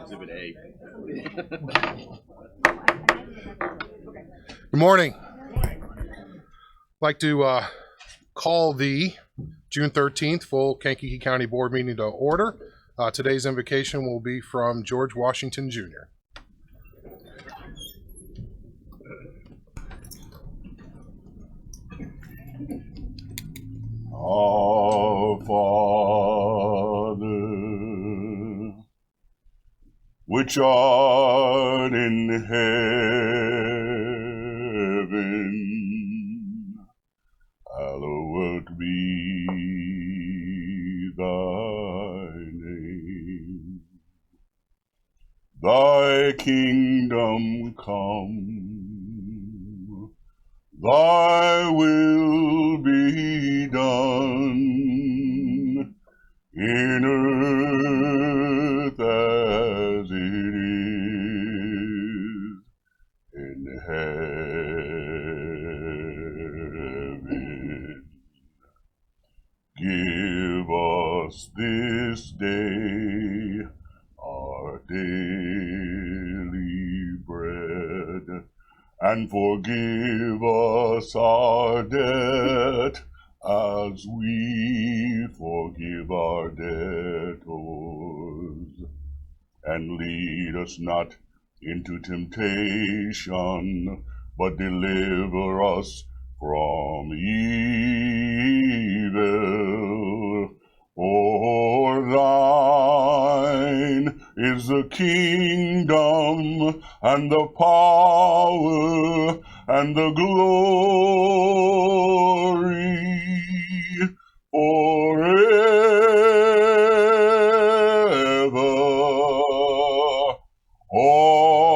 Exhibit A. Good morning. I'd like to call the June 13th full Kankakee County Board meeting to order. Today's invocation will be from George Washington, Jr. Our Father, which art in heaven, hallowed be thy name. Thy kingdom come, thy will be done in earth as it is in heaven. Give us this day our daily bread, and forgive us our debt as we forgive our debtors. And lead us not into temptation, but deliver us from evil. For thine is the kingdom and the power and the glory forever. Amen.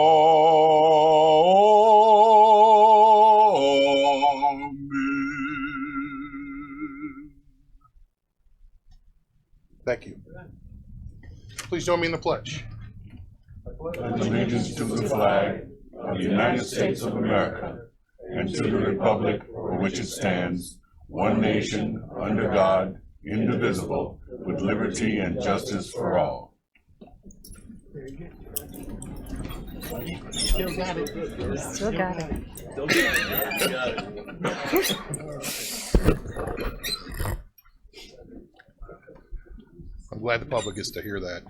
Thank you. Please join me in the pledge. I pledge allegiance to the flag of the United States of America and to the republic for which it stands, one nation, under God, indivisible, with liberty and justice for all. Still got it. Still got it. I'm glad the public gets to hear that.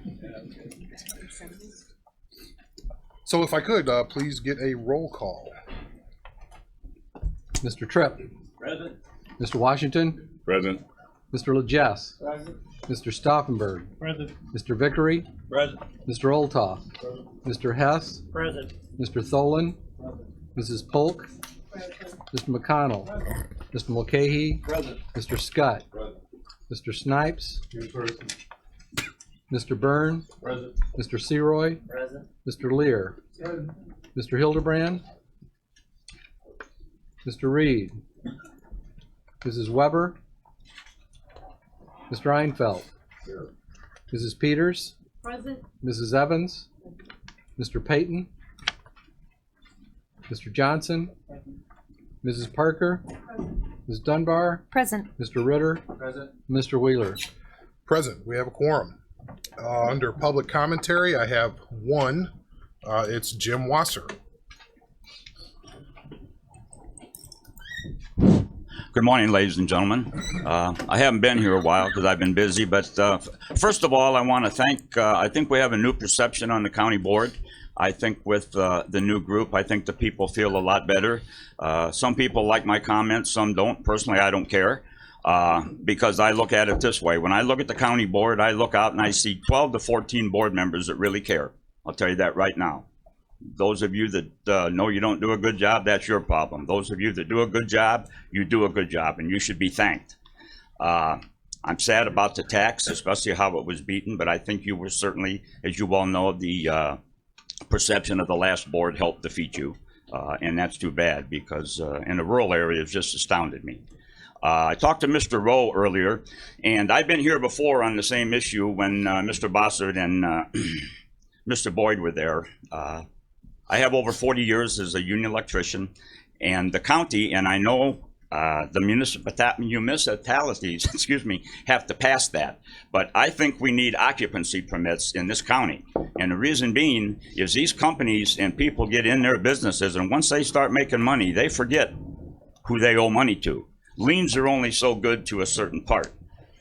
So if I could, please get a roll call. Mr. Tripp. Present. Mr. Washington. Present. Mr. Legess. Present. Mr. Stauffenberg. Present. Mr. Vickery. Present. Mr. Olthoff. Mr. Hess. Present. Mr. Tholen. Mrs. Polk. Mr. McConnell. Mr. Mulcahy. Present. Mr. Scott. Mr. Snipes. Mr. Byrne. Present. Mr. Seroy. Present. Mr. Lear. Mr. Hildebrand. Mr. Reed. Mrs. Weber. Mr. Einfeld. Mrs. Peters. Present. Mrs. Evans. Mr. Payton. Mr. Johnson. Mrs. Parker. Ms. Dunbar. Present. Mr. Ritter. Present. Mr. Wheeler. Present. We have a quorum. Under public commentary, I have one. It's Jim Wasser. Good morning, ladies and gentlemen. I haven't been here a while because I've been busy, but first of all, I want to thank, I think we have a new perception on the county board. I think with the new group, I think the people feel a lot better. Some people like my comments, some don't. Personally, I don't care because I look at it this way. When I look at the county board, I look out and I see 12 to 14 board members that really care. I'll tell you that right now. Those of you that know you don't do a good job, that's your problem. Those of you that do a good job, you do a good job, and you should be thanked. I'm sad about the tax, especially how it was beaten, but I think you were certainly, as you well know, the perception of the last board helped defeat you, and that's too bad because in the rural areas just astounded me. I talked to Mr. Rowe earlier, and I've been here before on the same issue when Mr. Bossert and Mr. Boyd were there. I have over 40 years as a union electrician, and the county, and I know the municipalities, excuse me, have to pass that. But I think we need occupancy permits in this county. And the reason being is these companies and people get in their businesses, and once they start making money, they forget who they owe money to. Liens are only so good to a certain part.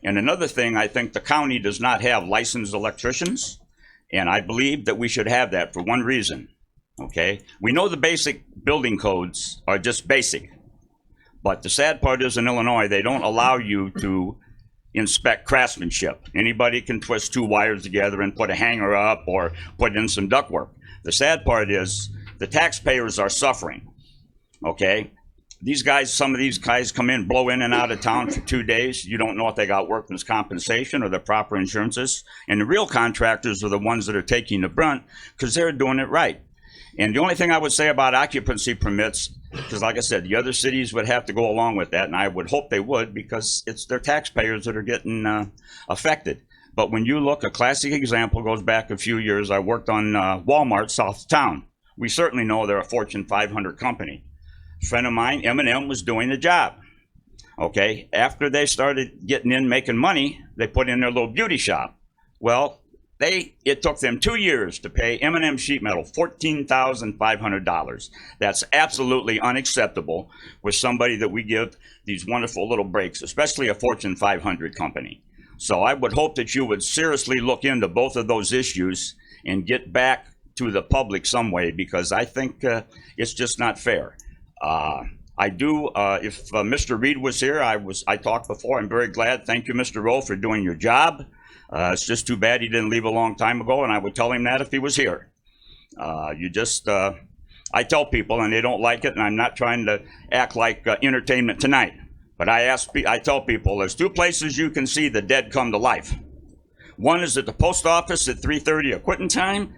And another thing, I think the county does not have licensed electricians, and I believe that we should have that for one reason, okay? We know the basic building codes are just basic, but the sad part is in Illinois, they don't allow you to inspect craftsmanship. Anybody can twist two wires together and put a hanger up or put in some ductwork. The sad part is the taxpayers are suffering, okay? These guys, some of these guys come in, blow in and out of town for 2 days. You don't know if they got workman's compensation or the proper insurances. And the real contractors are the ones that are taking the brunt because they're doing it right. And the only thing I would say about occupancy permits, because like I said, the other cities would have to go along with that, and I would hope they would because it's their taxpayers that are getting affected. But when you look, a classic example goes back a few years. I worked on Walmart south of town. We certainly know they're a Fortune 500 company. A friend of mine, M&M, was doing the job. Okay, after they started getting in, making money, they put in their little beauty shop. Well, it took them 2 years to pay M&M Sheet Metal $14,500. That's absolutely unacceptable with somebody that we give these wonderful little breaks, especially a Fortune 500 company. So I would hope that you would seriously look into both of those issues and get back to the public some way, because I think it's just not fair. I do, if Mr. Reed was here, I talked before, I'm very glad. Thank you, Mr. Rowe, for doing your job. It's just too bad he didn't leave a long time ago, and I would tell him that if he was here. I tell people, and they don't like it, and I'm not trying to act like entertainment tonight, but I tell people there's two places you can see the dead come to life. One is at the post office at 3:30 at quitting time,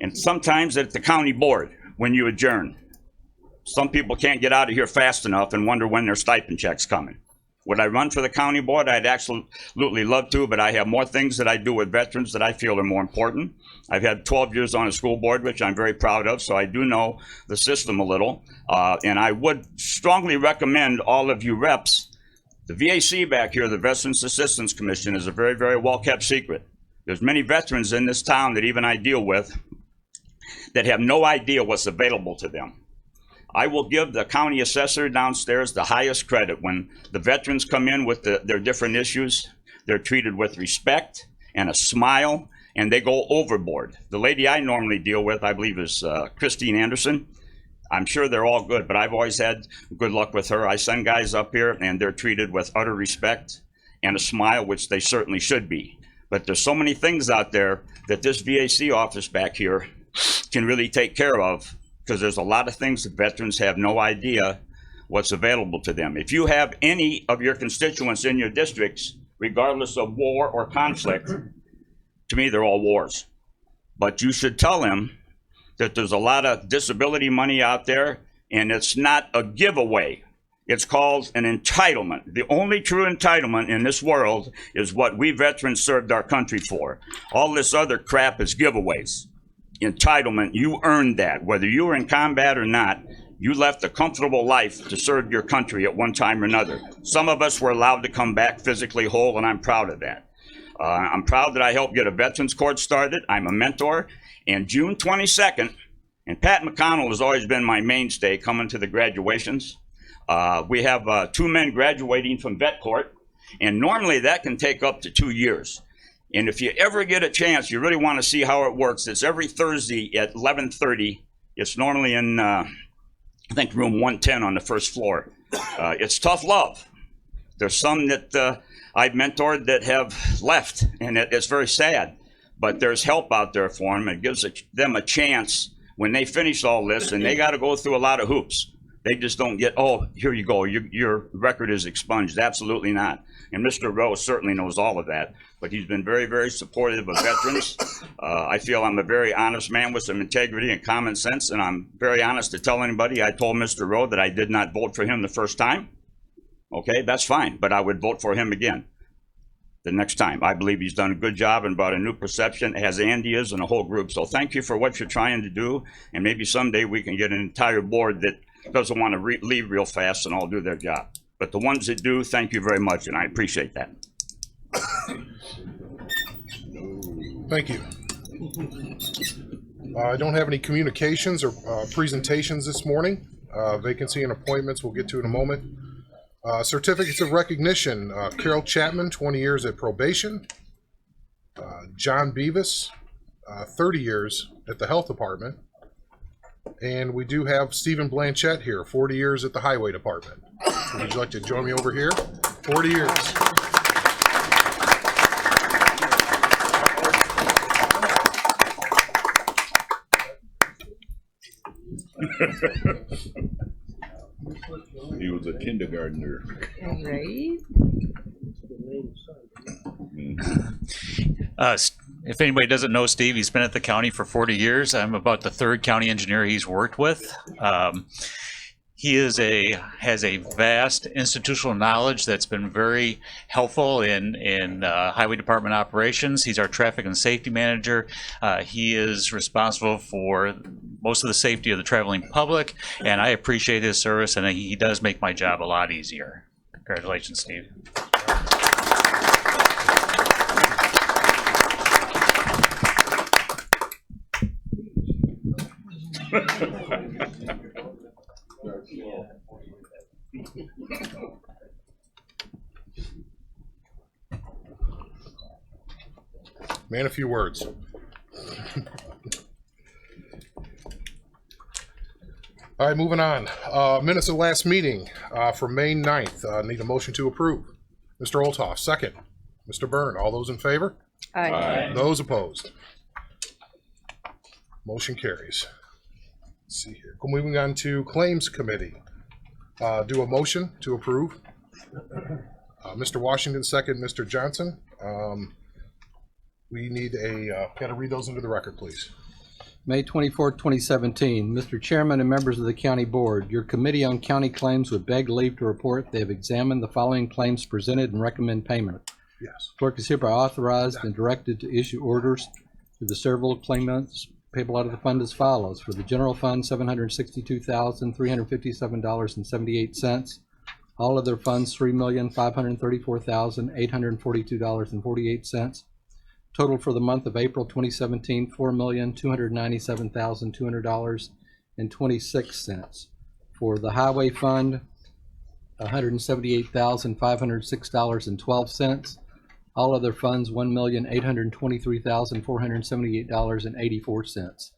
and sometimes at the county board when you adjourn. Some people can't get out of here fast enough and wonder when their stipend check's coming. Would I run for the county board? I'd absolutely love to, but I have more things that I do with veterans that I feel are more important. I've had 12 years on a school board, which I'm very proud of, so I do know the system a little. And I would strongly recommend all of you reps, the VAC back here, the Veterans Assistance Commission, is a very, very well-kept secret. There's many veterans in this town that even I deal with that have no idea what's available to them. I will give the county assessor downstairs the highest credit. When the veterans come in with their different issues, they're treated with respect and a smile, and they go overboard. The lady I normally deal with, I believe, is Christine Anderson. I'm sure they're all good, but I've always had good luck with her. I send guys up here, and they're treated with utter respect and a smile, which they certainly should be. But there's so many things out there that this VAC office back here can really take care of, because there's a lot of things that veterans have no idea what's available to them. If you have any of your constituents in your districts, regardless of war or conflict, to me, they're all wars. But you should tell them that there's a lot of disability money out there, and it's not a giveaway. It's called an entitlement. The only true entitlement in this world is what we veterans served our country for. All this other crap is giveaways. Entitlement, you earned that. Whether you were in combat or not, you left a comfortable life to serve your country at one time or another. Some of us were allowed to come back physically whole, and I'm proud of that. I'm proud that I helped get a veterans court started. I'm a mentor. And June 22nd, and Pat McConnell has always been my mainstay coming to the graduations. We have 2 men graduating from vet court, and normally that can take up to 2 years. And if you ever get a chance, you really want to see how it works. It's every Thursday at 11:30. It's normally in, I think, room 110 on the first floor. It's tough love. There's some that I've mentored that have left, and it's very sad. But there's help out there for them. It gives them a chance when they finish all this, and they got to go through a lot of hoops. They just don't get, oh, here you go, your record is expunged. Absolutely not. And Mr. Rowe certainly knows all of that. But he's been very, very supportive of veterans. I feel I'm a very honest man with some integrity and common sense, and I'm very honest to tell anybody. I told Mr. Rowe that I did not vote for him the first time. Okay, that's fine, but I would vote for him again. the next time. I believe he's done a good job and brought a new perception, as Andy is and the whole group. So thank you for what you're trying to do. And maybe someday we can get an entire board that doesn't want to leave real fast and all do their job. But the ones that do, thank you very much, and I appreciate that. Thank you. I don't have any communications or presentations this morning. Vacancy and appointments we'll get to in a moment. Certificates of recognition, Carol Chapman, 20 years at probation. John Beavis, 30 years at the health department. And we do have Stephen Blanchett here, 40 years at the highway department. Would you like to join me over here? 40 years. He was a kindergartner. Right? If anybody doesn't know Steve, he's been at the county for 40 years. I'm about the third county engineer he's worked with. He has a vast institutional knowledge that's been very helpful in highway department operations. He's our traffic and safety manager. He is responsible for most of the safety of the traveling public, and I appreciate his service, and he does make my job a lot easier. Congratulations, Steve. Man, a few words. All right, moving on. Minutes of last meeting for May 9th. Need a motion to approve. Mr. Olthoff, second. Mr. Byrne, all those in favor? Aye. Those opposed? Motion carries. Let's see here. Moving on to Claims Committee. Do a motion to approve. Mr. Washington, second. Mr. Johnson. We need got to read those into the record, please. May 24, 2017. Mr. Chairman and members of the County Board, your Committee on County Claims would beg leave to report they have examined the following claims presented and recommend payment. Yes. Clerk is hereby authorized and directed to issue orders to the several claimants payable out of the fund as follows. For the general fund, $762,357.78. All other funds, $3,534,842.48. Total for the month of April 2017, $4,297,200.26. For the highway fund, $178,506.12. All other funds, $1,823,478.84.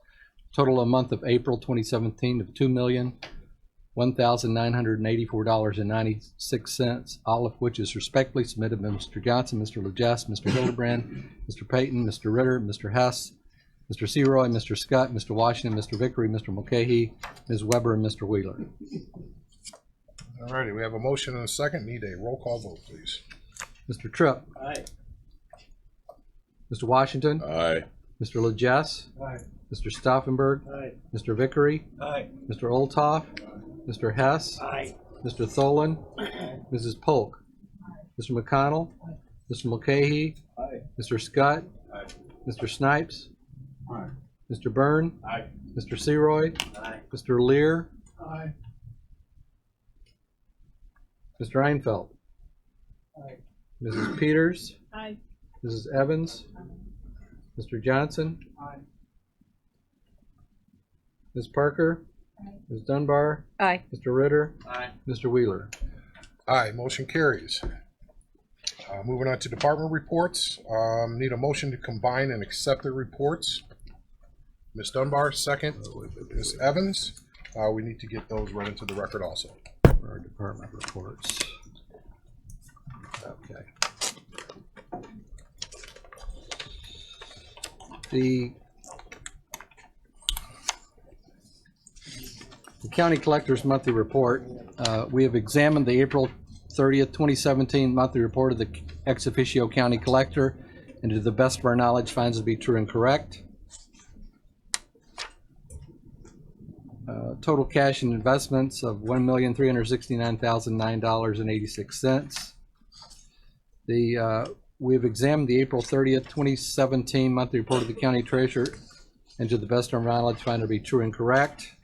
Total a month of April 2017 of $2,001,984.96, all of which is respectfully submitted by Mr. Johnson, Mr. Legess, Mr. Hildebrand, Mr. Payton, Mr. Ritter, Mr. Hess, Mr. Seroy, Mr. Scott, Mr. Washington, Mr. Vickery, Mr. Mulcahy, Ms. Weber, and Mr. Wheeler. All righty, we have a motion and a second. Need a roll call vote, please. Mr. Tripp. Aye. Mr. Washington. Aye. Mr. Legess. Aye. Mr. Stauffenberg. Aye. Mr. Vickery. Aye. Mr. Olthoff. Mr. Hess. Aye. Mr. Tholen. Aye. Mrs. Polk. Mr. McConnell. Mr. Mulcahy. Aye. Mr. Scott. Aye. Mr. Snipes. Aye. Mr. Byrne. Aye. Mr. Seroy. Aye. Mr. Lear. Aye. Mr. Einfeld. Aye. Mrs. Peters. Aye. Mrs. Evans. Mr. Johnson. Aye. Ms. Parker. Aye. Ms. Dunbar. Aye. Mr. Ritter. Aye. Mr. Wheeler. Aye, motion carries. Moving on to department reports. Need a motion to combine and accept the reports. Ms. Dunbar, second. Ms. Evans. We need to get those read into the record also. Our department reports. Okay. The county collector's monthly report. We have examined the April 30th, 2017 monthly report of the ex officio county collector, and to the best of our knowledge finds it to be true and correct. Total cash and investments of $1,369,009.86. The We have examined the April 30th, 2017 monthly report of the county treasurer, and to the best of our knowledge, find it to be true and correct.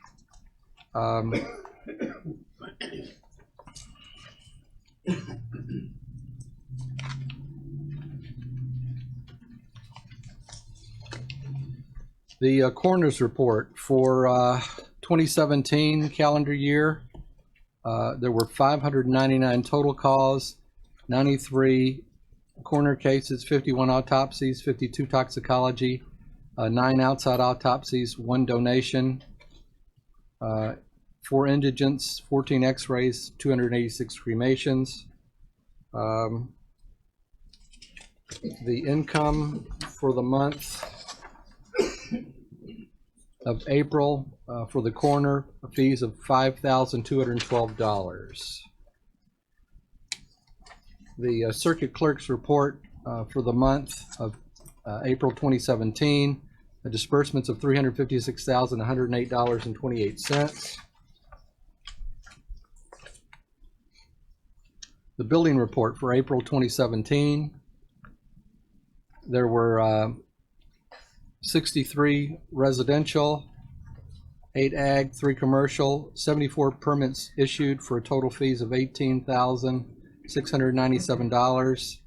The coroner's report for 2017 calendar year, there were 599 total calls, 93 coroner cases, 51 autopsies, 52 toxicology, 9 outside autopsies, 1 donation, 4 indigents, 14 x-rays, 286 cremations. The income for the month of April for the coroner, fees of $5,212. The circuit clerk's report for the month of April 2017, disbursements of $356,108.28. The building report for April 2017, there were 63 residential, 8 ag, 3 commercial, 74 permits issued for a total fees of $18,697.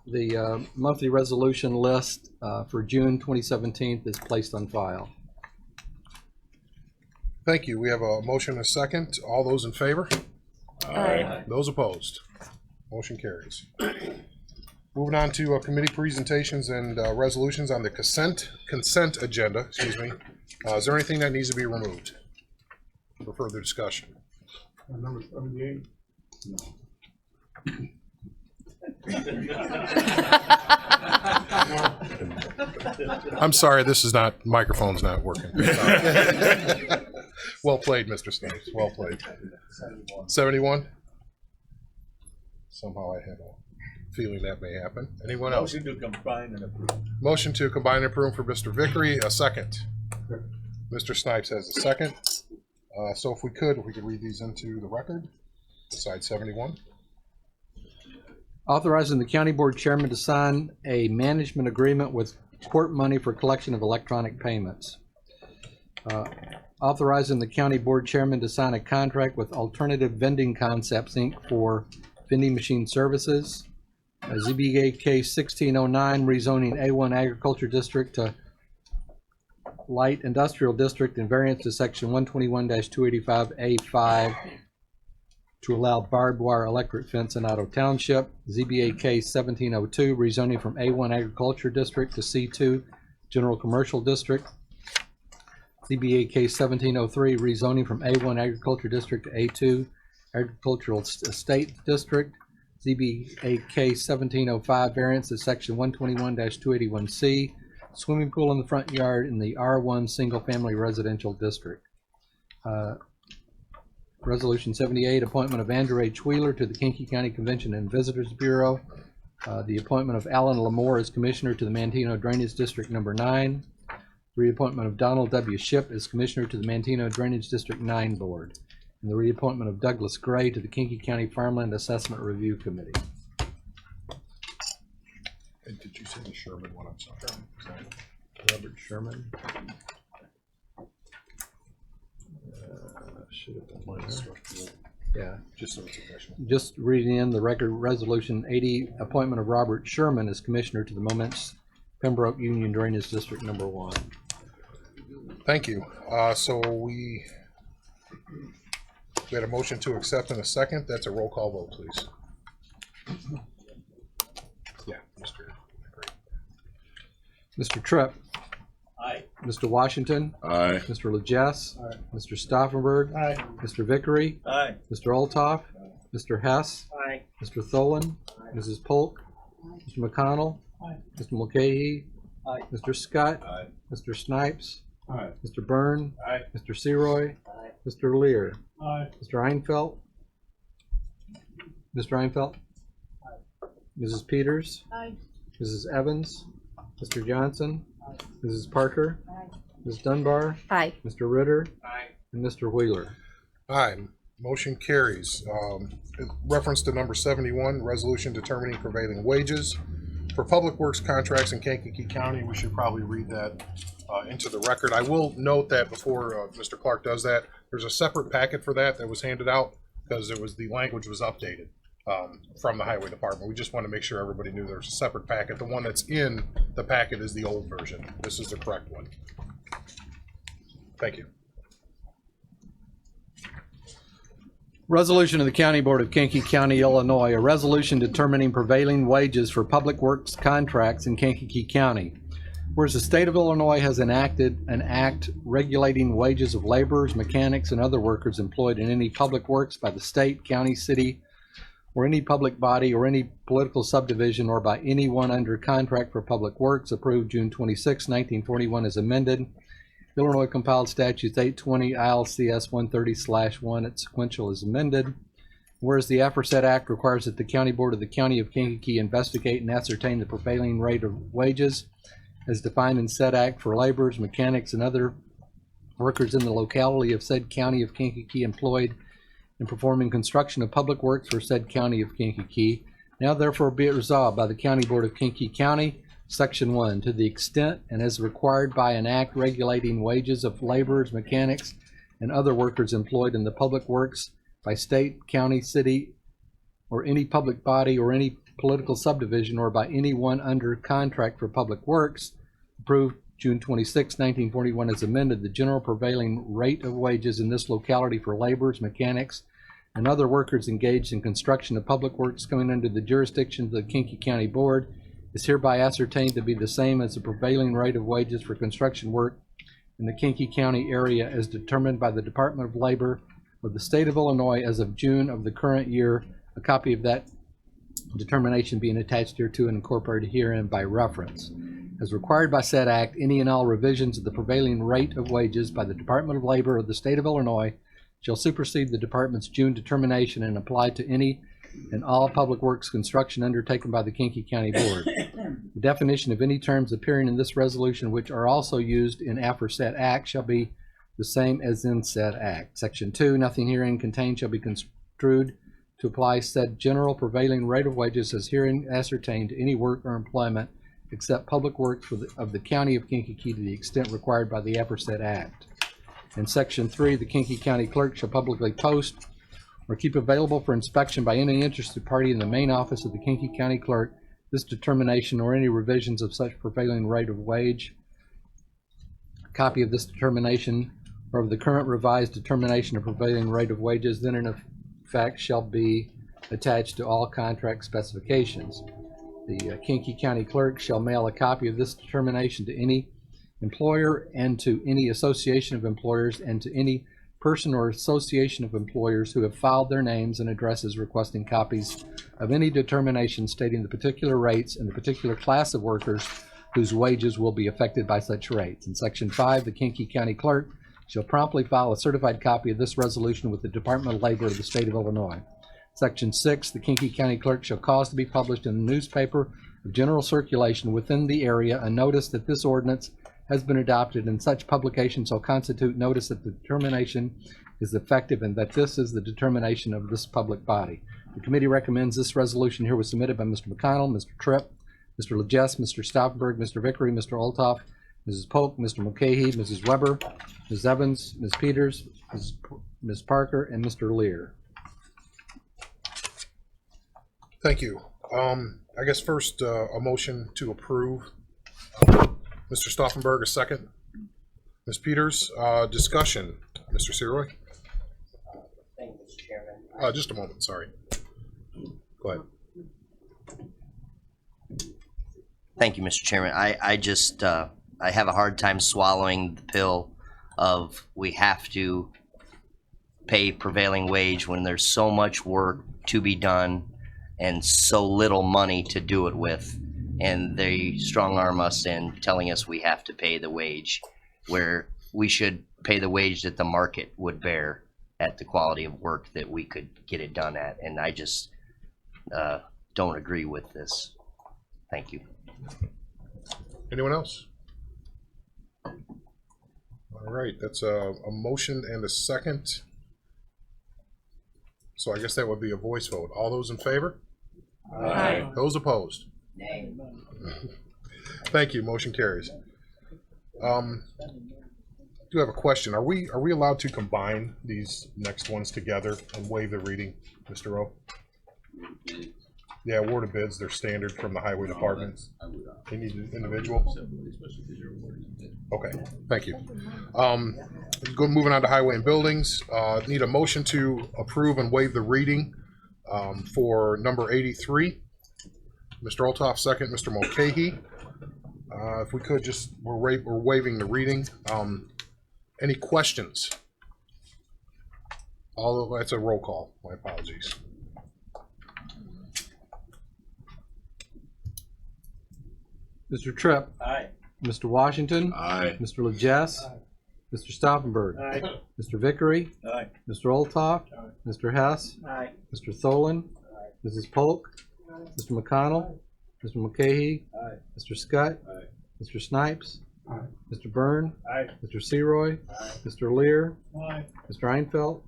The monthly resolution list for June 2017 is placed on file. Thank you. We have a motion and a second. All those in favor? Aye. Those opposed? Motion carries. Moving on to committee presentations and resolutions on the consent agenda, excuse me. Is there anything that needs to be removed for further discussion? Number 78. I'm sorry, this is not, microphone's not working. Well played, Mr. Snipes. Well played. 71? Somehow I had a feeling that may happen. Anyone else? Motion to combine and approve. Motion to combine and approve for Mr. Vickery, a second. Mr. Snipes has a second. So if we could read these into the record. Side 71. Authorizing the county board chairman to sign a management agreement with court money for collection of electronic payments. Authorizing the county board chairman to sign a contract with Alternative Vending Concepts, Inc. for vending machine services. ZBA case 1609, rezoning A1 Agriculture District to Light Industrial District and variance to section 121-285A5 to allow barbed wire electric fence in Otto Township. ZBA case 1702, rezoning from A1 Agriculture District to C2 General Commercial District. ZBA case 1703, rezoning from A1 Agriculture District to A2 Agricultural Estate District. ZBA case 1705, variance to section 121-281C, swimming pool in the front yard in the R1 Single Family Residential District. Resolution 78, appointment of Andrew H. Wheeler to the Kankakee County Convention and Visitors Bureau. The appointment of Alan Lamore as Commissioner to the Manteno Drainage District Number 9. Reappointment of Donald W. Shipp as Commissioner to the Manteno Drainage District 9 Board. And the reappointment of Douglas Gray to the Kankakee County Farmland Assessment Review Committee. And did you say the Sherman one? I'm sorry. Robert Sherman. Should have been mine. Yeah. Just so it's official. Just reading in the record, resolution 80, appointment of Robert Sherman as Commissioner to the Moments Pembroke Union Drainage District Number 1. Thank you. So we had a motion to accept in a second. That's a roll call vote, please. Yeah, Mr. Tripp. Aye. Mr. Washington. Aye. Mr. Legess. Aye. Mr. Stauffenberg. Aye. Mr. Vickery. Aye. Mr. Olthoff. Mr. Hess. Aye. Mr. Tholen. Mrs. Polk. Mr. McConnell. Aye. Mr. Mulcahy. Aye. Mr. Scott. Aye. Mr. Snipes. Aye. Mr. Byrne. Aye. Mr. Seroy. Aye. Mr. Lear. Aye. Mr. Einfeld. Mr. Einfeld. Mrs. Peters. Aye. Mrs. Evans. Mr. Johnson. Mrs. Parker. Ms. Dunbar. Aye. Mr. Ritter. Aye. And Mr. Wheeler. Aye. Motion carries. In reference to number 71, resolution determining prevailing wages for public works contracts in Kankakee County. We should probably read that into the record. I will note that before Mr. Clark does that, there's a separate packet for that was handed out because the language was updated from the Highway Department. We just want to make sure everybody knew there's a separate packet. The one that's in the packet is the old version. This is the correct one. Thank you. Resolution of the County Board of Kankakee County, Illinois, a resolution determining prevailing wages for public works contracts in Kankakee County. Whereas the state of Illinois has enacted an act regulating wages of laborers, mechanics, and other workers employed in any public works by the state, county, city, or any public body or any political subdivision or by anyone under contract for public works, approved June 26, 1941 as amended. Illinois compiled statutes 820 ILCS 130/1 at sequential is amended. Whereas the aforesaid act requires that the County Board of the County of Kankakee investigate and ascertain the prevailing rate of wages as defined in said act for laborers, mechanics, and other workers in the locality of said County of Kankakee employed in performing construction of public works for said County of Kankakee. Now therefore be it resolved by the County Board of Kankakee County, Section 1, to the extent and as required by an act regulating wages of laborers, mechanics, and other workers employed in the public works by state, county, city, or any public body or any political subdivision or by anyone under contract for public works, approved June 26, 1941 as amended, the general prevailing rate of wages in this locality for laborers, mechanics, and other workers engaged in construction of public works coming under the jurisdiction of the Kankakee County Board is hereby ascertained to be the same as the prevailing rate of wages for construction work in the Kankakee County area as determined by the Department of Labor of the State of Illinois as of June of the current year, a copy of that determination being attached hereto and incorporated herein by reference. As required by said act, any and all revisions of the prevailing rate of wages by the Department of Labor of the State of Illinois shall supersede the Department's June determination and apply to any and all public works construction undertaken by the Kankakee County Board. The definition of any terms appearing in this resolution which are also used in aforesaid act shall be the same as in said act. Section 2, nothing herein contained shall be construed to apply said general prevailing rate of wages as herein ascertained to any work or employment except public works of the County of Kankakee to the extent required by the aforesaid act. In Section 3, the Kankakee County Clerk shall publicly post or keep available for inspection by any interested party in the main office of the Kankakee County Clerk this determination or any revisions of such prevailing rate of wage. A copy of this determination or of the current revised determination of prevailing rate of wages then in effect shall be attached to all contract specifications. The Kankakee County Clerk shall mail a copy of this determination to any employer and to any association of employers and to any person or association of employers who have filed their names and addresses requesting copies of any determination stating the particular rates and the particular class of workers whose wages will be affected by such rates. In Section 5, the Kankakee County Clerk shall promptly file a certified copy of this resolution with the Department of Labor of the State of Illinois. Section 6, the Kankakee County Clerk shall cause to be published in the newspaper of general circulation within the area a notice that this ordinance has been adopted, and such publication shall constitute notice that the determination is effective and that this is the determination of this public body. The committee recommends this resolution here was submitted by Mr. McConnell, Mr. Tripp, Mr. Legess, Mr. Stauffenberg, Mr. Vickery, Mr. Olthoff, Mrs. Polk, Mr. Mulcahy, Mrs. Weber, Ms. Evans, Ms. Peters, Ms. Parker, and Mr. Lear. Thank you. I guess first a motion to approve. Mr. Stauffenberg, a second. Ms. Peters, discussion. Mr. Seroy? Thank you, Mr. Chairman. Just a moment, sorry. Go ahead. Thank you, Mr. Chairman. I just I have a hard time swallowing the pill of we have to pay prevailing wage when there's so much work to be done and so little money to do it with. And they strong arm us in telling us we have to pay the wage where we should pay the wage that the market would bear at the quality of work that we could get it done at. And I just don't agree with this. Thank you. Anyone else? All right, that's a motion and a second. so I guess that would be a voice vote. All those in favor? Aye. Those opposed? Thank you. Motion carries. Do have a question. Are we allowed to combine these next ones together and waive the reading, Mr. O? Yeah, award of bids, they're standard from the highway department. They need an individual? Okay, thank you. Moving on to highway and buildings. Need a motion to approve and waive the reading for number 83. Mr. Olthoff, second. Mr. Mulcahy. If we could just, we're waiving the reading. Any questions? That's a roll call. My apologies. Mr. Tripp, Aye. Mr. Washington, Aye. Mr. Legess, Mr. Stauffenberg, Aye. Mr. Vickery, Aye. Mr. Olthoff, Mr. Hess, Aye. Mr. Tholen, Mrs. Polk, Mr. McConnell, Mr. Mulcahy, Aye. Mr. Scott, Mr. Snipes, Mr. Byrne, Aye. Mr. Seroy, Mr. Lear, Aye. Mr. Einfeld,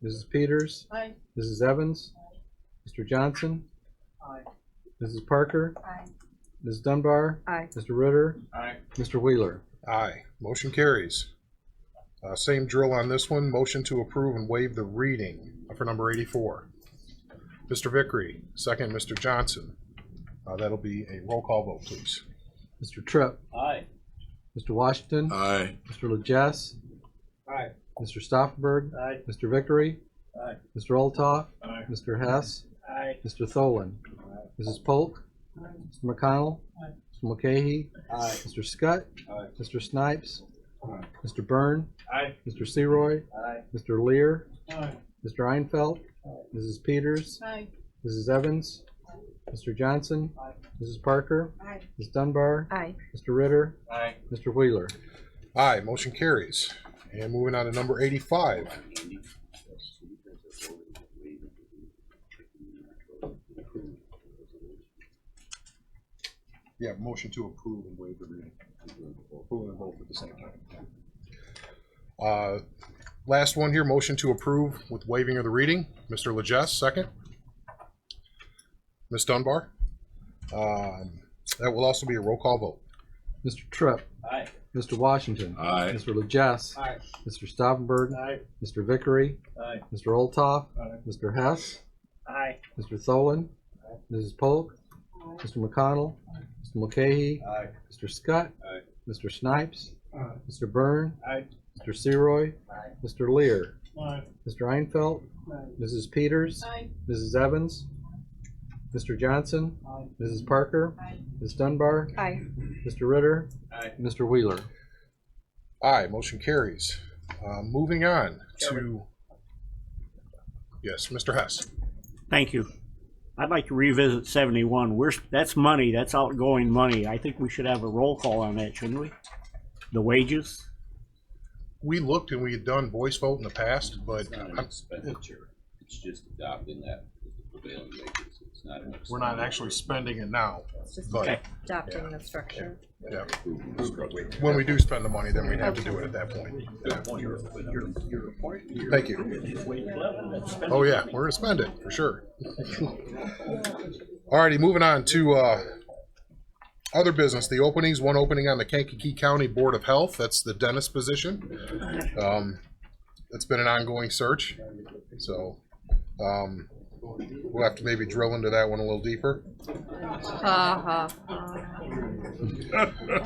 Mrs. Peters, Aye. Mrs. Evans, Mr. Johnson, Aye. Mrs. Parker, Aye. Ms. Dunbar, Aye. Mr. Ritter, Aye. Mr. Wheeler. Aye. Motion carries. Same drill on this one. Motion to approve and waive the reading for number 84. Mr. Vickery, second. Mr. Johnson. That'll be a roll call vote, please. Mr. Tripp, Aye. Mr. Washington, Aye. Mr. Legess, Aye. Mr. Stauffenberg, Aye. Mr. Vickery, Aye. Mr. Olthoff, Aye. Mr. Hess, Aye. Mr. Tholen, Mrs. Polk, Mr. McConnell, Mr. Mulcahy, Aye. Mr. Scott, Aye. Mr. Snipes, Aye. Mr. Byrne, Aye. Mr. Seroy, Aye. Mr. Lear, Aye. Mr. Einfeld, Mrs. Peters, Aye. Mrs. Evans, Mr. Johnson, Aye. Mrs. Parker, Aye. Ms. Dunbar, Aye. Mr. Ritter, Aye. Mr. Wheeler. Aye. Motion carries. And moving on to number 85. Yeah, motion to approve and waive the reading. Approve and vote at the same time. Last one here, motion to approve with waiving of the reading. Mr. Legess, second. Ms. Dunbar. That will also be a roll call vote. Mr. Tripp, Aye. Mr. Washington, Aye. Mr. Legess, Aye. Mr. Stauffenberg, Aye. Mr. Vickery, Aye. Mr. Olthoff, Aye. Mr. Hess, Aye. Mr. Tholen, Mrs. Polk, Mr. McConnell, Mr. Mulcahy, Aye. Mr. Scott, Aye. Mr. Snipes, Aye. Mr. Byrne, Aye. Mr. Seroy, Aye. Mr. Lear, Aye. Mr. Einfeld, Aye. Mrs. Peters, Aye. Mrs. Evans, Mr. Johnson, Aye. Mrs. Parker, Ms. Dunbar, Aye. Mr. Ritter, Aye. Mr. Wheeler. Aye, motion carries. Moving on to, yes, Mr. Hess. Thank you. I'd like to revisit 71. That's money, that's outgoing money. I think we should have a roll call on that, shouldn't we? The wages? We looked and we had done voice vote in the past, but It's not an expenditure, it's just adopting that as the prevailing wages, it's not an we're not actually spending it now. It's just But adopting the structure. yeah, when we do spend the money, then we'd have to do it at that point. Thank you. Oh yeah, we're gonna spend it for sure. Alrighty, moving on to other business. The openings, one opening on the Kankakee County Board of Health. That's the dentist position. It's been an ongoing search, so we'll have to maybe drill into that one a little deeper. Ha ha.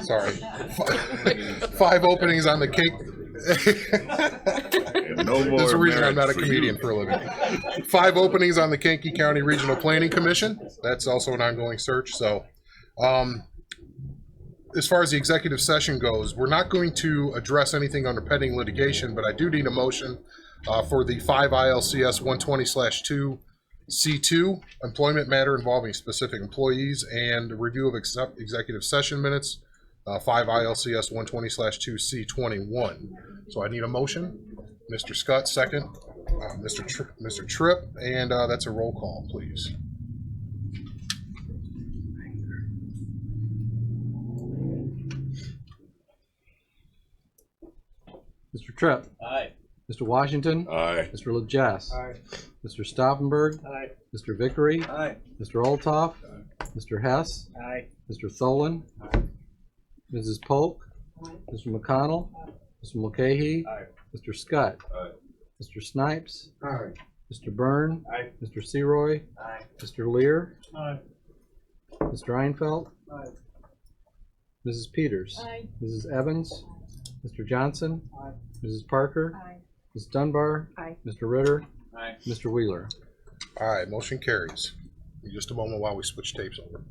Sorry. 5 openings on the cake. No more. There's a reason I'm merit not a for comedian you. for a living. 5 openings on the Kankakee County Regional Planning Commission. That's also an ongoing search. So, as far as the executive session goes, we're not going to address anything under pending litigation, but I do need a motion for the 5 ILCS 120/2 C2 employment matter involving specific employees and review of executive session minutes. 5 ILCS 120/2 C21. So I need a motion. Mr. Scott, second. Mr. Tripp, and that's a roll call, please. Mr. Tripp, Aye. Mr. Washington, Aye. Mr. Legess, Aye. Mr. Stauffenberg, Aye. Mr. Vickery, Aye. Mr. Oltoff, Mr. Hess, Aye. Mr. Tholen, Mrs. Polk, Mr. McConnell, Mr. Mulcahy, Aye. Mr. Scott, Aye. Mr. Snipes, Aye. Mr. Byrne, Aye. Mr. Seroy, Aye. Mr. Lear, Aye. Mr. Einfeld, Aye. Mrs. Peters, Mrs. Evans, Mr. Johnson, Aye. Mrs. Parker, Aye. Ms. Dunbar, Aye. Mr. Ritter, Aye. Mr. Wheeler. Aye, motion carries. In just a moment while we switch tapes over.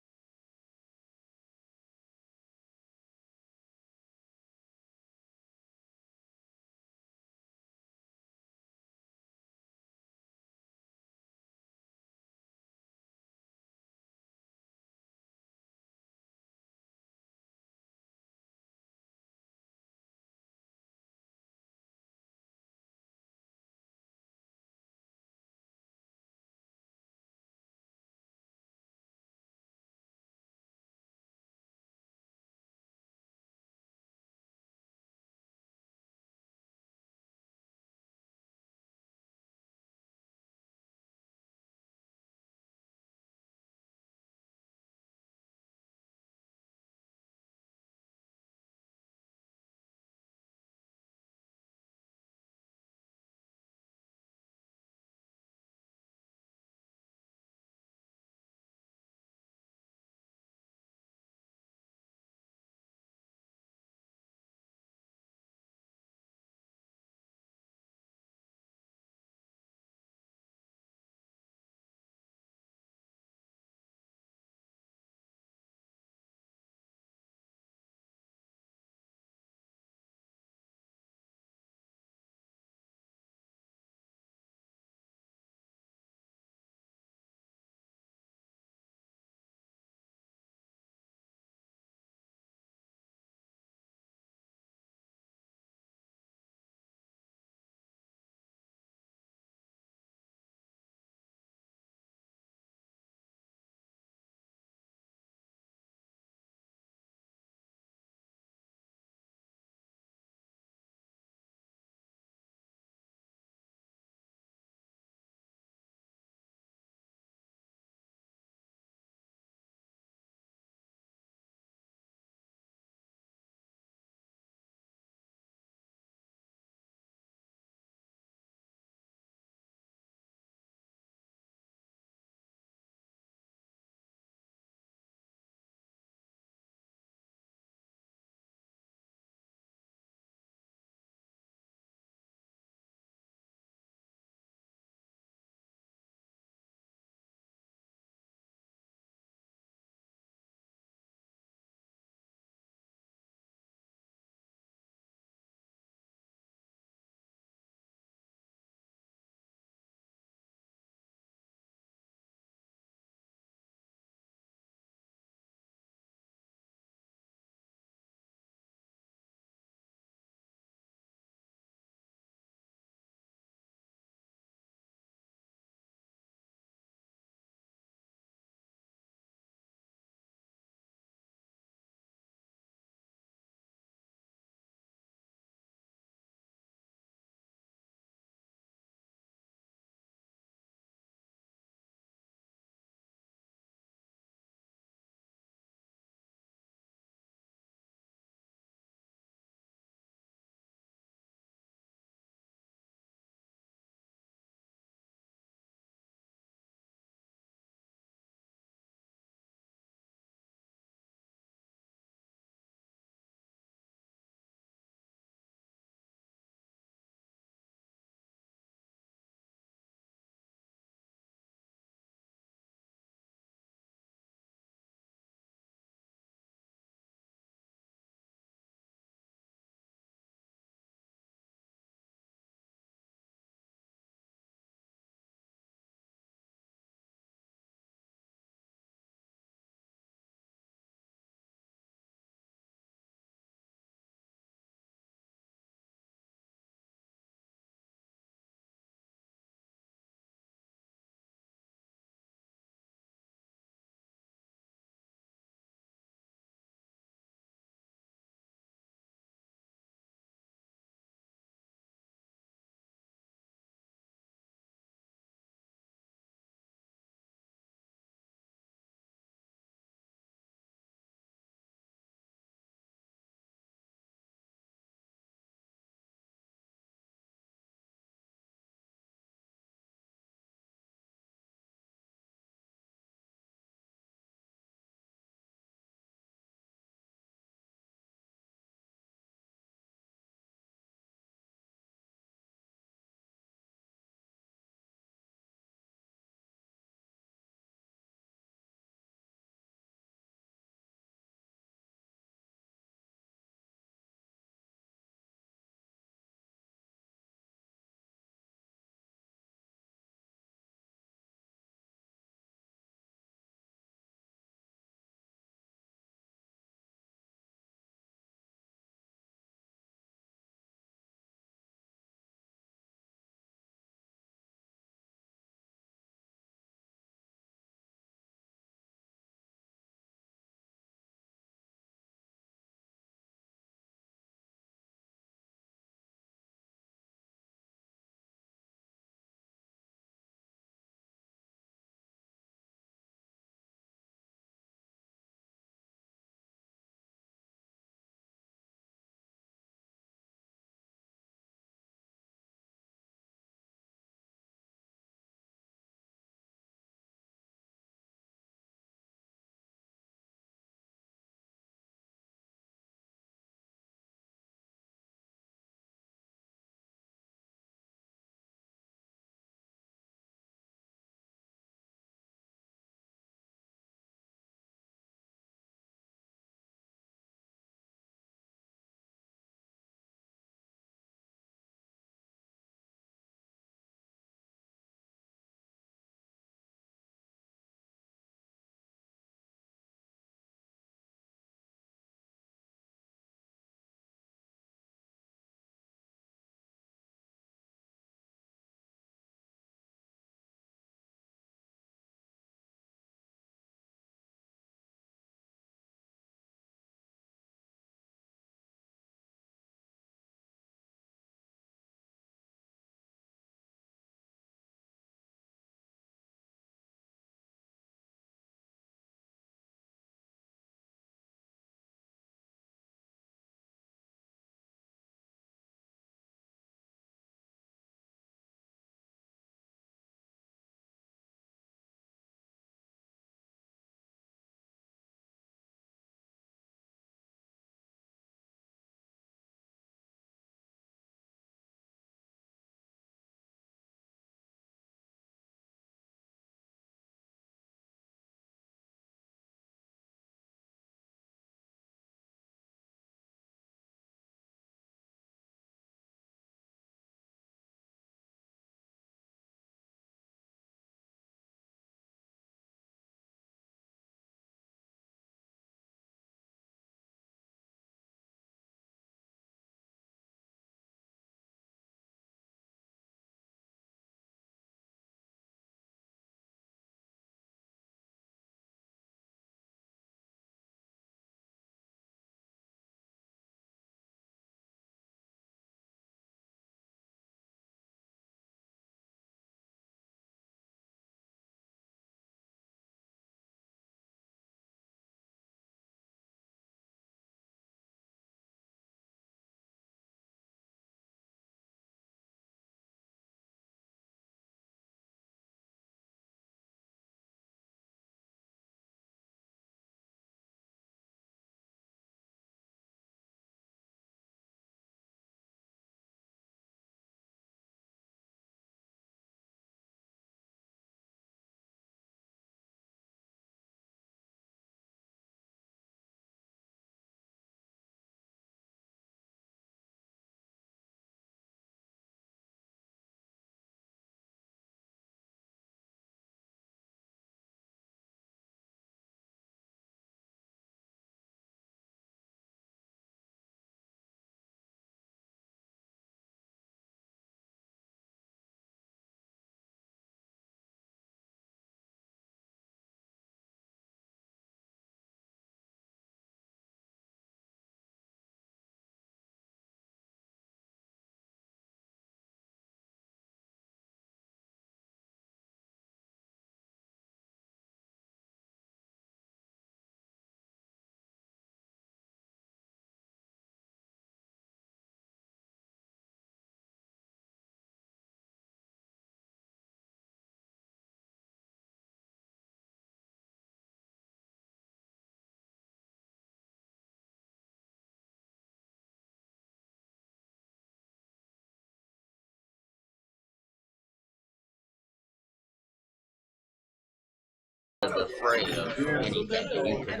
the fray of anything that you can.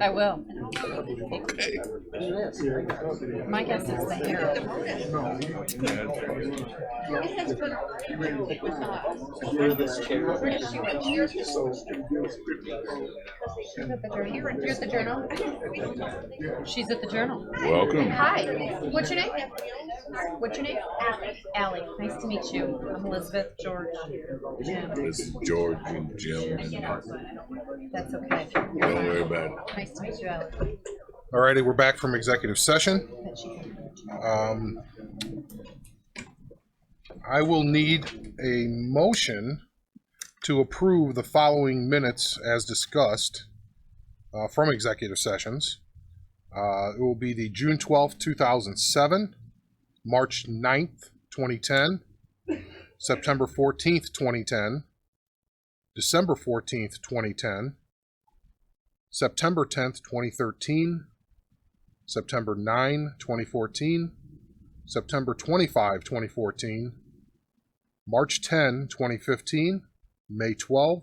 I will. My guess is the Herald. You're at the Journal? She's at the Journal. Welcome. Hi. What's your name? What's your name? Allie. Nice to meet you. I'm Elizabeth, George, Jim. This is George and Jim. That's okay. Don't worry about it. Nice to meet you, Allie. Alrighty, we're back from executive session. I will need a motion to approve the following minutes as discussed from executive sessions. It will be the June 12th, 2007, March 9th, 2010, September 14th, 2010, December 14th, 2010, September 10th, 2013, September 9, 2014, September 25, 2014, March 10, 2015, May 12,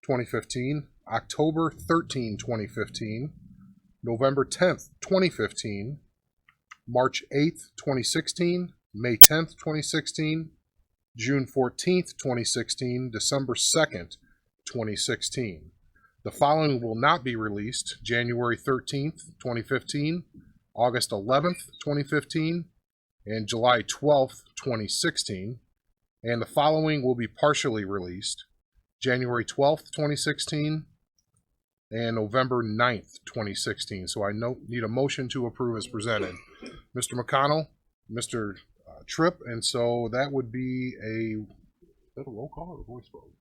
2015, October 13, 2015, November 10th, 2015, March 8th, 2016, May 10th, 2016, June 14th, 2016, December 2nd, 2016. The following will not be released: January 13th, 2015, August 11th, 2015, and July 12th, 2016. And the following will be partially released: January 12th, 2016, and November 9th, 2016. So I need a motion to approve as presented. Mr. McConnell, Mr. Tripp, and so that would be is that a roll call or a voice vote?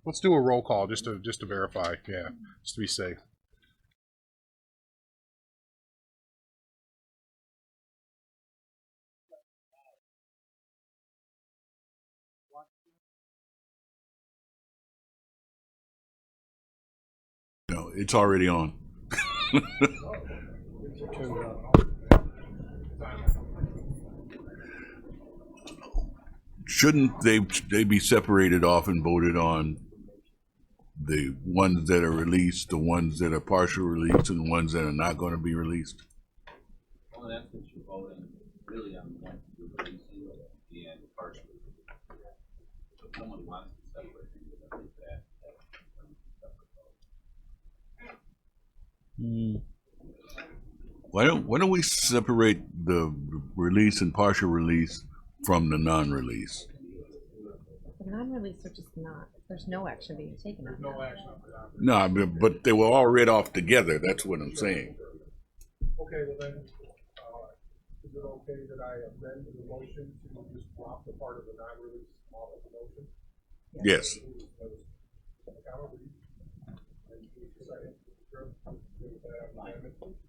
Let's do a roll call just to verify, yeah, just to be safe. No, it's already on. Shouldn't they be separated off and voted on? The ones that are released, the ones that are partial released, and the ones that are not going to be released? Well, that's what you're voting, really, on the ones that you're releasing and partially. So if someone wants to separate things, I think that's separate vote. Why don't we separate the release and partial release from the non-release? The non-release are just not. There's no action being taken on No that. action on that. No, but they were all read off together. That's what I'm saying. Okay, well then, is it okay that I amend the motion to just drop the part of the non-release off of the motion? Yes.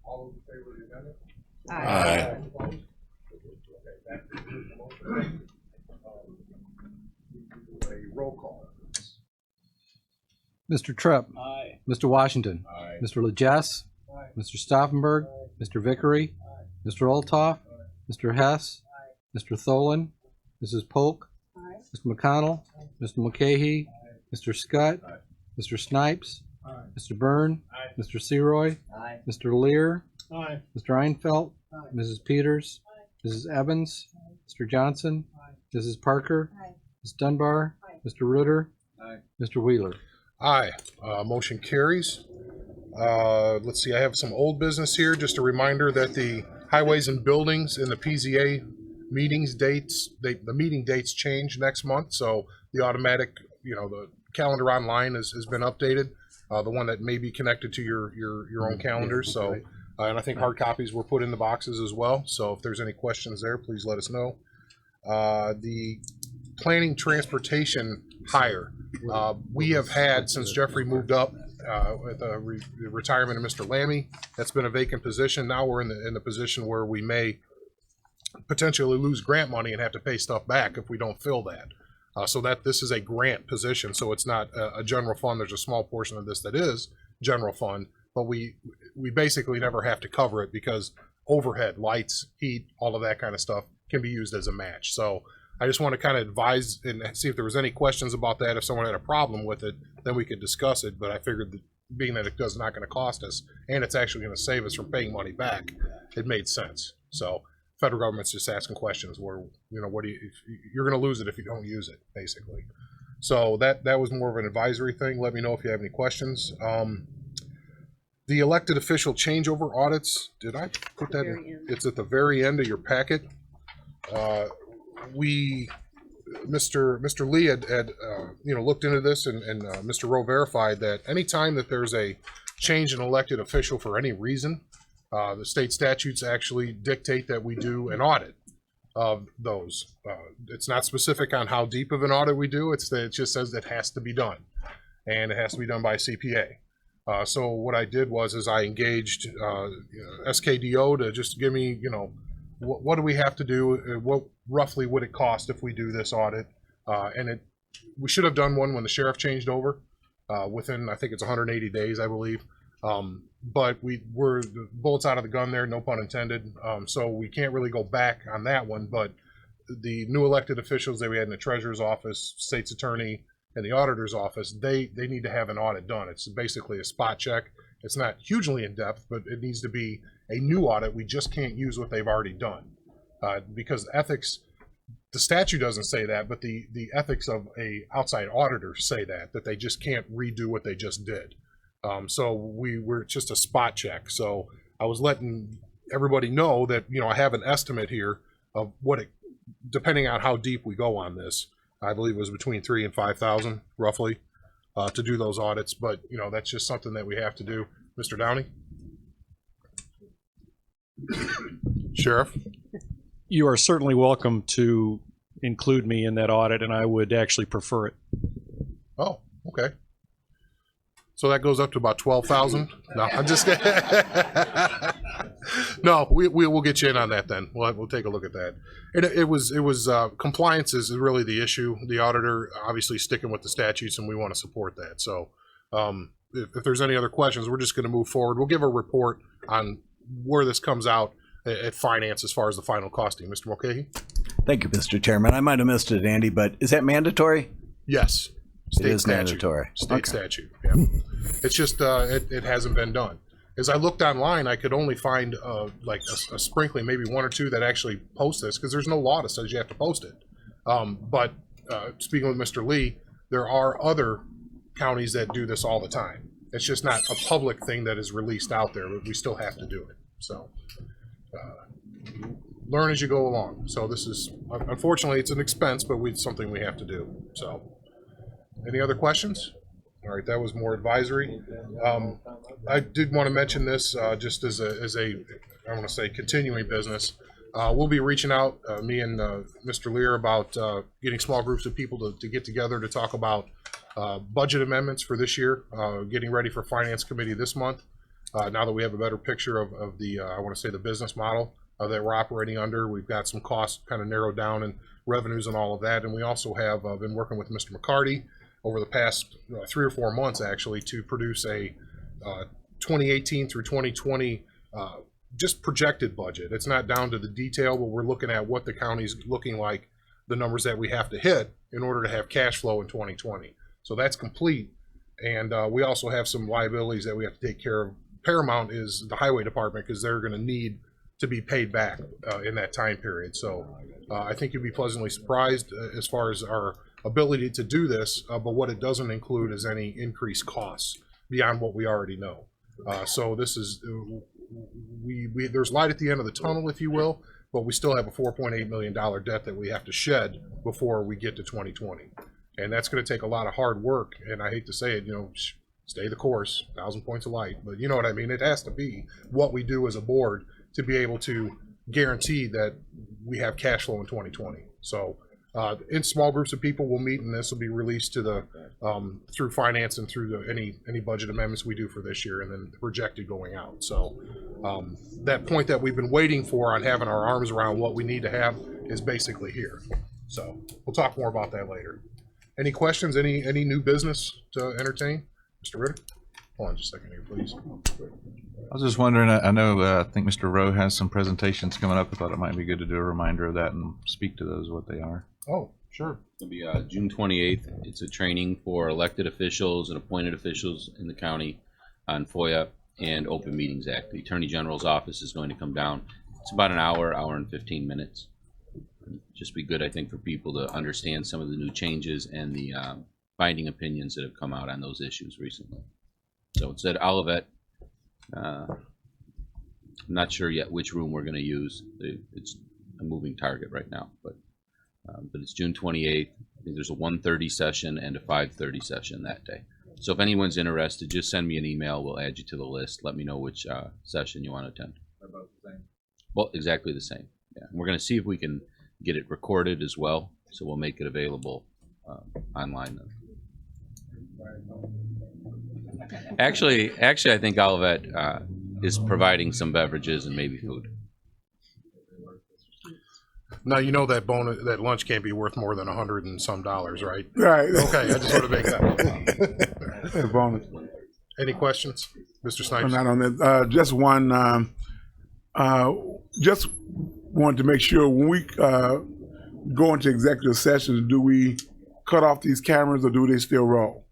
All those in favor of the amendment? Aye. Okay, that concludes the motion. We do a roll call. Mr. Tripp, Aye. Mr. Washington, Aye. Mr. Legess, Mr. Stauffenberg, Mr. Vickery, Mr. Olthoff, Mr. Hess, Mr. Tholen, Mrs. Polk, Mr. McConnell, Mr. McCahey, Mr. Scott, Mr. Snipes, Mr. Byrne, Mr. Seroy, Mr. Lear, Aye. Mr. Einfeld, Mrs. Peters, Mrs. Evans, Mr. Johnson, Mrs. Parker, Ms. Dunbar, Mr. Ritter, Mr. Wheeler. Aye. Motion carries. Let's see, I have some old business here. Just a reminder that the highways and buildings in the PZA meetings dates, the meeting dates change next month. So the automatic, the calendar online has been updated. The one that may be connected to your own calendar. So, and I think hard copies were put in the boxes as well. So if there's any questions there, please let us know. The planning transportation hire. We have had, since Jeffrey moved up with the retirement of Mr. Lammy, that's been a vacant position. Now we're in the position where we may potentially lose grant money and have to pay stuff back if we don't fill that. So that this is a grant position, so it's not a general fund. There's a small portion of this that is general fund, but we basically never have to cover it because overhead, lights, heat, all of that kind of stuff can be used as a match. So I just want to kind of advise and see if there was any questions about that. If someone had a problem with it, then we could discuss it. But I figured that being that it does not going to cost us and it's actually going to save us from paying money back, it made sense. So federal government's just asking questions where, what do you, you're going to lose it if you don't use it, basically. So that was more of an advisory thing. Let me know if you have any questions. The elected official changeover audits, did I put that in? It's at the very end of your packet. Mr. Lee had looked into this, and Mr. Rowe verified that anytime that there's a change in elected official for any reason, the state statutes actually dictate that we do an audit of those. It's not specific on how deep of an audit we do. It just says it has to be done, and it has to be done by a CPA. So what I did was I engaged SKDO to just give me, what do we have to do? What roughly would it cost if we do this audit? We should have done one when the sheriff changed over within, I think it's 180 days, I believe. But we're the bullets out of the gun there, no pun intended. So we can't really go back on that one. But the new elected officials that we had in the treasurer's office, state's attorney, and the auditor's office, they need to have an audit done. It's basically a spot check. It's not hugely in depth, but it needs to be a new audit. We just can't use what they've already done because ethics, the statute doesn't say that, but the ethics of a outside auditor say that they just can't redo what they just did. So we're just a spot check. So I was letting everybody know that, I have an estimate here of what it, depending on how deep we go on this, I believe it was between 3,000 and 5,000 roughly to do those audits. But, that's just something that we have to do. Mr. Downey? Sheriff? You are certainly welcome to include me in that audit, and I would actually prefer it. Oh, okay. So that goes up to about 12,000? No, I'm just kidding. No, we'll get you in on that then. We'll take a look at that. It was compliance is really the issue. The auditor obviously sticking with the statutes, and we want to support that. So if there's any other questions, we're just going to move forward. We'll give a report on where this comes out at finance as far as the final costing. Mr. Mulcahy? Thank you, Mr. Chairman. I might have missed it, Andy, but is that mandatory? Yes. State it is statute. mandatory. State statute, yeah. It's just, it hasn't been done. As I looked online, I could only find like a sprinkling, maybe one or two that actually post this, because there's no law that says you have to post it. But speaking with Mr. Lee, there are other counties that do this all the time. It's just not a public thing that is released out there, but we still have to do it. So learn as you go along. So this is, unfortunately, it's an expense, but it's something we have to do. So any other questions? All right, that was more advisory. I did want to mention this just as a I want to say continuing business. We'll be reaching out, me and Mr. Lear, about getting small groups of people to get together to talk about budget amendments for this year, getting ready for Finance Committee this month. Now that we have a better picture of the, I want to say, the business model that we're operating under, we've got some costs kind of narrowed down and revenues and all of that. And we also have been working with Mr. McCarty over the past 3 or 4 months, actually, to produce a 2018 through 2020 just projected budget. It's not down to the detail, but we're looking at what the county's looking like, the numbers that we have to hit in order to have cash flow in 2020. So that's complete. And we also have some liabilities that we have to take care of. Paramount is the highway department, because they're going to need to be paid back in that time period. So I think you'll be pleasantly surprised as far as our ability to do this, but what it doesn't include is any increased costs beyond what we already know. So this is, there's light at the end of the tunnel, if you will, but we still have a $4.8 million debt that we have to shed before we get to 2020. And that's going to take a lot of hard work. And I hate to say it, stay the course, 1,000 points of light, but you know what I mean? It has to be what we do as a board to be able to guarantee that we have cash flow in 2020. So in small groups of people, we'll meet, and this will be released to the through finance and through any budget amendments we do for this year, and then projected going out. So that point that we've been waiting for on having our arms around what we need to have is basically here. So we'll talk more about that later. Any questions? Any new business to entertain, Mr. Ritter? Hold on just a second here, please. I was just wondering, I know, I think Mr. Rowe has some presentations coming up. I thought it might be good to do a reminder of that and speak to those, what they are. Oh, sure. It'll be June 28th. It's a training for elected officials and appointed officials in the county on FOIA and Open Meetings Act. The Attorney General's office is going to come down. It's about an hour and 15 minutes. Just be good, I think, for people to understand some of the new changes and the binding opinions that have come out on those issues recently. So it's at Olivet. I'm not sure yet which room we're going to use. It's a moving target right now, but it's June 28th. I think there's a 1:30 session and a 5:30 session that day. So if anyone's interested, just send me an email. We'll add you to the list. Let me know which session you want to attend. About the same. Well, exactly the same. Yeah, and we're going to see if we can get it recorded as well. So we'll make it available online then. Actually, I think Olivet is providing some beverages and maybe food. Now, you know that that lunch can't be worth more than $100 and some, right? Right. Okay, I just want to make that. Bonus. Any questions? Mr. Snipes? I'm not on that. Just one. Just wanted to make sure when we go into executive sessions, do we cut off these cameras or do they still roll?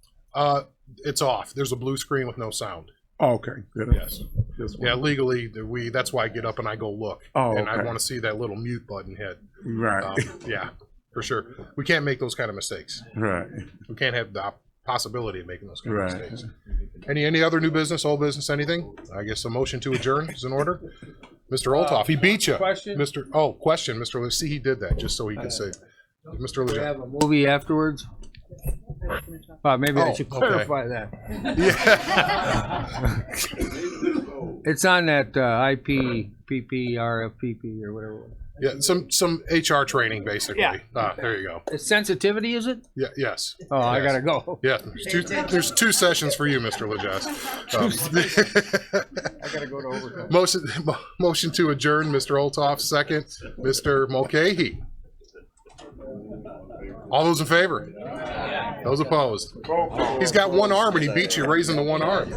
It's off. There's a blue screen with no sound. Oh, okay. Good. Yes. Yeah, legally, that's why I get up and I go look. Oh, and I okay. want to see that little mute button hit. Right. Yeah, for sure. We can't make those kind of mistakes. Right. We can't have the possibility of making those kind Right. of mistakes. Any other new business, old business, anything? I guess a motion to adjourn is in order. Mr. Olthoff, he beat you. Question? Question, Mr. See, he did that just so he could say. Mr. We Lejeune. have a movie afterwards. Maybe I should okay. clarify that. Yeah. It's on that IPPP, RFPP, or whatever. Yeah, some HR training basically. Yeah. There you go. It's sensitivity, is it? Yeah, yes. Oh, I Yes. gotta go. Yeah, there's two sessions for you, Mr. Lejeune. I gotta go to overtime. Motion to adjourn, Mr. Olthoff, second. Mr. Mulcahy. All those in favor? Those opposed? He's got one arm and he beat you raising the one arm.